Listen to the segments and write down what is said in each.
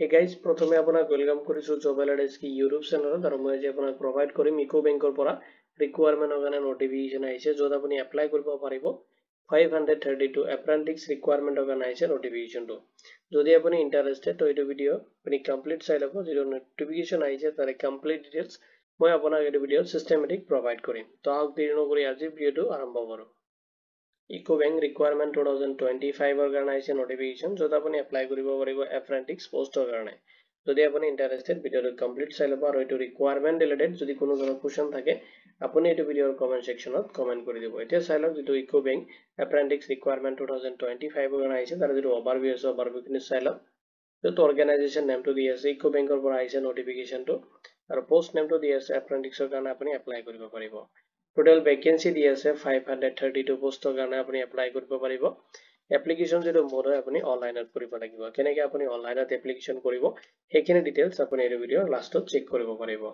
Hey guys, प्रथमे आपनाक welcome करिसु job halides की YouTube channel আৰু মই আজি আপোনাক প্ৰোভাইড কৰিম ইকো বেংকৰ পৰা ৰিকুৱাৰমেন্টৰ কাৰণে নটিফিকেশন আহিছে যত আপুনি এপ্লাই কৰিব পাৰিব 532 এপ্ৰেন্টিছ ৰিকুৱাৰমেন্টৰ কাৰণে আহিছে নটিফিকেশনটো যদি আপুনি ইন্টাৰেস্টেড তো এইটো ভিডিও আপুনি কমপ্লিট চাই লব যিটো নটিফিকেশন আহিছে তাৰে কমপ্লিট ডিটেইলছ মই আপোনাক এইটো ভিডিও সিস্টেমেটিক প্ৰোভাইড কৰিম তো আহক দেৰি নকৰি আজি ভিডিওটো আৰম্ভ কৰো Eco Bank requirement 2025 or কাৰণে আহিছে notification যত আপুনি এপ্লাই কৰিব পাৰিব এপ্ৰেন্টিছ পোষ্টৰ কাৰণে যদি আপুনি ইন্টাৰেস্টেড ভিডিওটো কমপ্লিট চাই লব আৰু এইটো ৰিকুৱাৰমেন্ট ৰিলেটেড যদি কোনো ধৰণৰ কোৱেশ্চন থাকে আপুনি এইটো ভিডিওৰ কমেন্ট সেকশনত কমেন্ট কৰি দিব এতিয়া চাই লওক যেটো Eco Bank এপ্ৰেন্টিছ ৰিকুৱাৰমেন্ট 2025 or কাৰণে আহিছে তাৰ যেটো ওভাৰভিউ আছে ওভাৰভিউখিনি চাই লওক যত অৰ্গানাইজেচন নেমটো দি আছে Eco Bankৰ পৰা আহিছে notificationটো আৰু পোষ্ট নেমটো দি আছে এপ্ৰেন্টিছৰ কাৰণে আপুনি এপ্লাই কৰিব পাৰিব Total vacancy দি আছে 532 পোষ্টৰ কাৰণে আপুনি এপ্লাই কৰিব পাৰিব এপ্লিকেশন যেটো মোড হয় আপুনি অনলাইনত কৰিব লাগিব কেনেকৈ আপুনি অনলাইনত এপ্লিকেশন কৰিব হেখিনি ডিটেইলছ আপুনি এই ভিডিওৰ লাষ্টত চেক কৰিব পাৰিব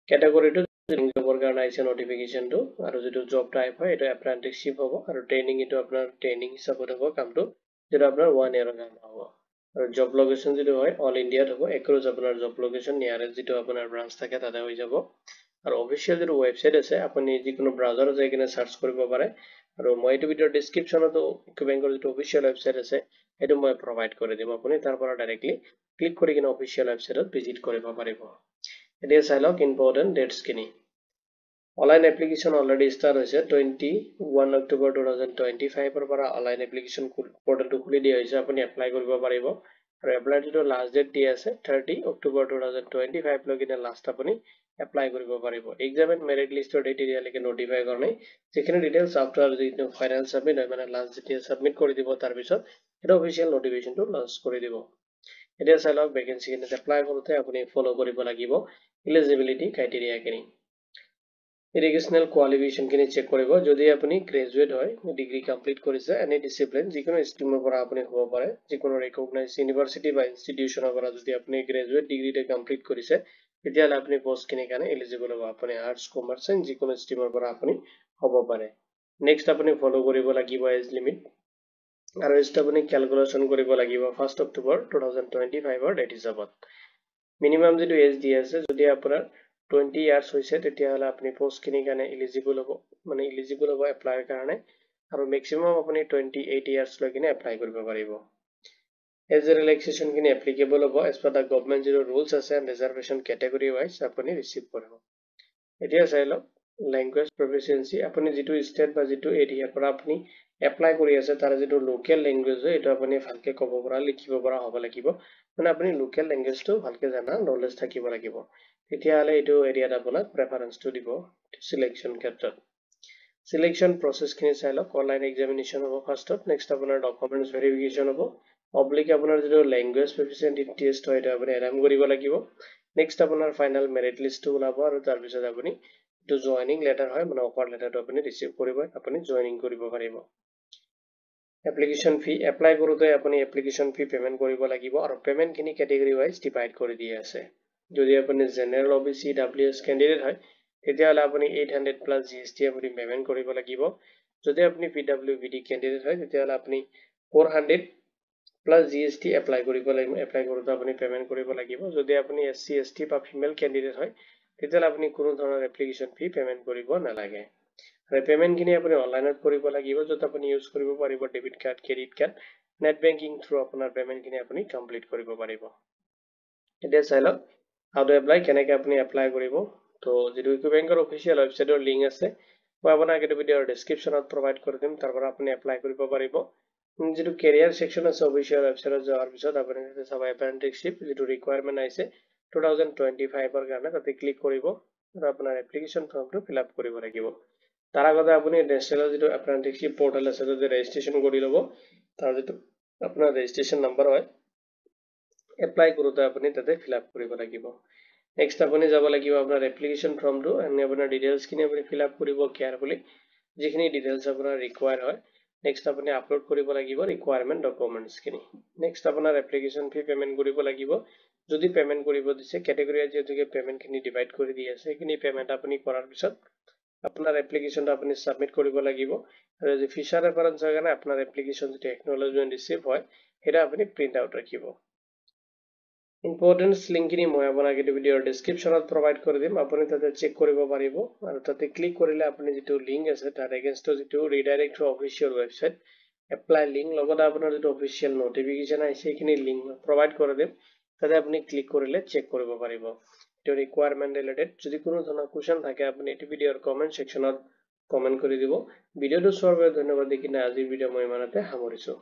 ক্যাটাগৰীটো জবৰ কাৰণে আহিছে নোটিফিকেশনটো আৰু যেটো জব টাইপ হয় এটা এপ্ৰেন্টিছশিপ হ'ব আৰু ট্ৰেইনিং এটো আপোনাৰ ট্ৰেইনিং হিচাপত হ'ব কামটো যেটো আপোনাৰ 1 ইয়াৰৰ কাৰণে হ'ব আৰু জব লোকেশন যেটো হয় অল ইন্ডিয়াত হ'ব একৰজ আপোনাৰ জব লোকেশন নিয়াৰেষ্ট যেটো আপোনাৰ ব্ৰাঞ্চ থাকে তাতে হৈ যাব আৰু অফিশিয়াল যেটো ওয়েবসাইট আছে আপুনি যিকোনো ব্ৰাউজাৰত যাই কিনে সাৰ্চ কৰিব পাৰে আৰু মই এইটো ভিডিওৰ ডেসক্ৰিপচনতো ইকো বেংকৰ যেটো অফিশিয়াল ওয়েবসাইট আছে এটো মই প্ৰোভাইড কৰি দিম আপুনি তাৰ পৰা ডাইৰেক্টলি ক্লিক কৰি কিনে অফিশিয়াল ওয়েবসাইটত ভিজিট কৰিব পাৰিব এতিয়া চাই লওক ইম্পৰ্টেন্ট ডেটস কিনি অনলাইন এপ্লিকেশন অলৰেডি স্টাৰ্ট হৈছে 21 অক্টোবৰ 2025 ৰ পৰা অনলাইন এপ্লিকেশন পৰ্টেলটো খুলি দিয়া হৈছে আপুনি এপ্লাই কৰিব পাৰিব আৰু এপ্লাই যেটো লাষ্ট ডেট দি আছে 30 অক্টোবৰ 2025 লগিনে লাষ্ট আপুনি এপ্লাই কৰিব পাৰিব এক্সাম এণ্ড মেৰিট লিষ্টৰ ডেট এতিয়ালৈকে নোটিফাই কৰা নাই যেখিনি ডিটেইলছ আফটাৰ যিটো ফাইনাল সাবমিট হয় মানে লাষ্ট যেতিয়া সাবমিট কৰি দিব তাৰ পিছত এটা অফিশিয়াল নোটিফিকেশনটো লঞ্চ কৰি দিব এতিয়া চাই লওক ভ্যাকেন্সি কিনে এপ্লাই কৰোতে আপুনি ফলো কৰিব লাগিব এলিজিবিলিটি ক্ৰাইটেৰিয়া কিনি এডুকেশনাল কোৱালিফিকেশন কিনি চেক কৰিব যদি আপুনি গ্ৰেজুৱেট হয় ডিগ্ৰী কমপ্লিট কৰিছে এনি ডিসিপ্লিন যিকোনো স্ট্ৰীমৰ পৰা আপুনি হ'ব পাৰে যিকোনো ৰিকগনাইজ ইউনিভাৰ্সিটি বা ইনষ্টিটিউচনৰ পৰা যদি আপুনি গ্ৰেজুৱেট ডিগ্ৰীতে কমপ্লিট কৰিছে তেতিয়াহলে আপুনি পোষ্ট কিনি কাৰণে এলিজিবল হ'ব আপুনি আৰ্টস কমাৰ্চ যিকোনো স্ট্ৰীমৰ পৰা আপুনি হ'ব পাৰে নেক্সট আপুনি ফলো কৰিব লাগিব এজ লিমিট আৰু এজটো আপুনি ক্যালকুলেশন কৰিব লাগিব 1 অক্টোবৰ 2025 ৰ ডেট হিচাপত মিনিমাম যেটো এজ দি আছে যদি আপোনাৰ 20 ইয়াৰ্স হৈছে তেতিয়াহলে আপুনি পোষ্ট কিনি কাৰণে এলিজিবল হ'ব মানে এলিজিবল হ'ব এপ্লাইৰ কাৰণে আৰু ম্যাক্সিমাম আপুনি 28 ইয়াৰ্স লৈ কিনে এপ্লাই কৰিব পাৰিব এজ ৰিলেক্সেশন কিনি এপ্লিকেবল হ'ব এজ পাৰ দা গভৰ্নমেন্ট যেটো ৰুলছ আছে এণ্ড ৰিজাৰ্ভেশন ক্যাটাগৰী ওয়াইজ আপুনি ৰিসিভ কৰিব এতিয়া চাই লওক ল্যাঙ্গুৱেজ প্ৰফিচিয়েন্সি আপুনি যেটো ষ্টেট বা যেটো এৰিয়াৰ পৰা আপুনি এপ্লাই কৰি আছে তাৰ যেটো লোকেল ল্যাঙ্গুৱেজ হয় এটো আপুনি ভালকে ক'ব পৰা লিখিব পৰা হ'ব লাগিব মানে আপুনি লোকেল ল্যাঙ্গুৱেজটো ভালকে জানা নলেজ থাকিব লাগিব তেতিয়াহলে এইটো এৰিয়াত আপোনাক প্ৰেফাৰেন্সটো দিব সিলেকশন ক্ষেত্ৰত সিলেকশন প্ৰসেস খিনি চাই লওক অনলাইন এক্সামিনেশন হ'ব ফাৰ্ষ্টত নেক্সট আপোনাৰ ডকুমেন্টছ ভেৰিফিকেশন হ'ব অবলিক আপোনাৰ যেটো ল্যাঙ্গুৱেজ প্ৰফিচিয়েন্সি টেষ্ট হয় এটা আপুনি এৰাম কৰিব লাগিব নেক্সট আপোনাৰ ফাইনাল মেৰিট লিষ্টটো ওলাব আৰু তাৰ পিছত আপুনি to joining letter হয় মানে অফাৰ লেটাৰটো আপুনি ৰিসিভ কৰিব আপুনি জয়েনিং কৰিব পাৰিব এপ্লিকেশন ফি এপ্লাই কৰোতে আপুনি এপ্লিকেশন ফি পেমেন্ট কৰিব লাগিব আৰু পেমেন্ট খিনি ক্যাটাগৰী ওয়াইজ ডিভাইড কৰি দিয়া আছে যদি আপুনি জেনাৰেল ওবিসি ডব্লিউএছ ক্যান্ডিডেট হয় তেতিয়াহলে আপুনি 800 প্লাস জিএসটি আপুনি পেমেন্ট কৰিব লাগিব যদি আপুনি পিডব্লিউবিডি ক্যান্ডিডেট হয় তেতিয়াহলে আপুনি 400 প্লাস জিএসটি এপ্লাই কৰিব লাগিব এপ্লাই কৰোতে আপুনি পেমেন্ট কৰিব লাগিব যদি আপুনি এসসি এসটি বা ফিমেল ক্যান্ডিডেট হয় তেতিয়াহলে আপুনি কোনো ধৰণৰ এপ্লিকেশন ফি পেমেন্ট কৰিব নালাগে আৰু পেমেন্ট খিনি আপুনি অনলাইনত কৰিব লাগিব যত আপুনি ইউজ কৰিব পাৰিব debit card credit card net banking through আপোনাৰ পেমেন্ট খিনি আপুনি কমপ্লিট কৰিব পাৰিব এতিয়া চাই লওক how to apply কেনেকৈ আপুনি এপ্লাই কৰিব তো যেটো ইকো বেংকৰ অফিশিয়াল ওয়েবসাইটৰ লিংক আছে মই আপোনাক এই ভিডিওৰ ডেসক্ৰিপচনত প্ৰোভাইড কৰি দিম তাৰ পৰা আপুনি এপ্লাই কৰিব পাৰিব যেটো কেৰিয়াৰ সেকশন আছে অফিশিয়াল ওয়েবসাইটত যোৱাৰ পিছত আপুনি চাব এপ্ৰেন্টিছশিপ যেটো ৰিকুৱাৰমেন্ট আছে 2025 ৰ কাৰণে তাতে ক্লিক কৰিব আৰু আপোনাৰ এপ্লিকেশন ফৰ্মটো ফিল আপ কৰিব লাগিব তাৰ আগতে আপুনি নেশনাল যেটো এপ্ৰেন্টিছশিপ পোৰ্টেল আছে তাতে ৰেজিষ্ট্ৰেচন কৰি লব তাৰ যেটো আপোনাৰ ৰেজিষ্ট্ৰেচন নম্বৰ হয় এপ্লাই কৰোতে আপুনি তাতে ফিল আপ কৰিব লাগিব নেক্সট আপুনি যাব লাগিব আপোনাৰ এপ্লিকেশন ফৰ্মটো আৰু আপোনাৰ ডিটেইলছ খিনি আপুনি ফিল আপ কৰিব কেয়াৰফুলি যিখিনি ডিটেইলছ আপোনাৰ ৰিকোয়াৰ হয় নেক্সট আপুনি আপলোড কৰিব লাগিব ৰিকুৱাৰমেন্ট ডকুমেন্টছ খিনি নেক্সট আপোনাৰ এপ্লিকেশন ফি পেমেন্ট কৰিব লাগিব যদি পেমেন্ট কৰিব দিছে ক্যাটাগৰী যেটোকে পেমেন্ট খিনি ডিভাইড কৰি দি আছে সেইখিনি পেমেন্ট আপুনি কৰাৰ পিছত আপোনাৰ এপ্লিকেশনটো আপুনি সাবমিট কৰিব লাগিব আৰু যে ফিচাৰ ৰেফাৰেন্সৰ কাৰণে আপোনাৰ এপ্লিকেশন যেটো একনলেজমেন্ট ৰিসিভ হয় হেটা আপুনি প্ৰিন্ট আউট ৰাখিব ইম্পৰ্টেন্স লিংকখিনি মই আপোনাক এই ভিডিঅ'ৰ ডেসক্ৰিপচনত প্ৰভাইড কৰি দিম আপুনি তাতে চেক কৰিব পাৰিব আৰু তাতে ক্লিক কৰিলে আপুনি যেটো লিংক আছে তাৰ এগেইনষ্টত যেটো redirect to official website apply link লগতে আপোনাৰ যেটো অফিচিয়েল নোটিফিকেশন আহিছে এইখিনি লিংক প্ৰভাইড কৰি দিম তাতে আপুনি ক্লিক কৰিলে চেক কৰিব পাৰিব এটো ৰিকুৱাৰমেন্ট ৰিলেটেড যদি কোনো ধৰণৰ কোৱেশ্চন থাকে আপুনি এই ভিডিঅ'ৰ কমেন্ট সেকশনত কমেন্ট কৰি দিব ভিডিঅ'টো চোৱাৰ বাবে ধন্যবাদ দিকিনে আজিৰ ভিডিঅ' মই ইমানতে সামৰিছো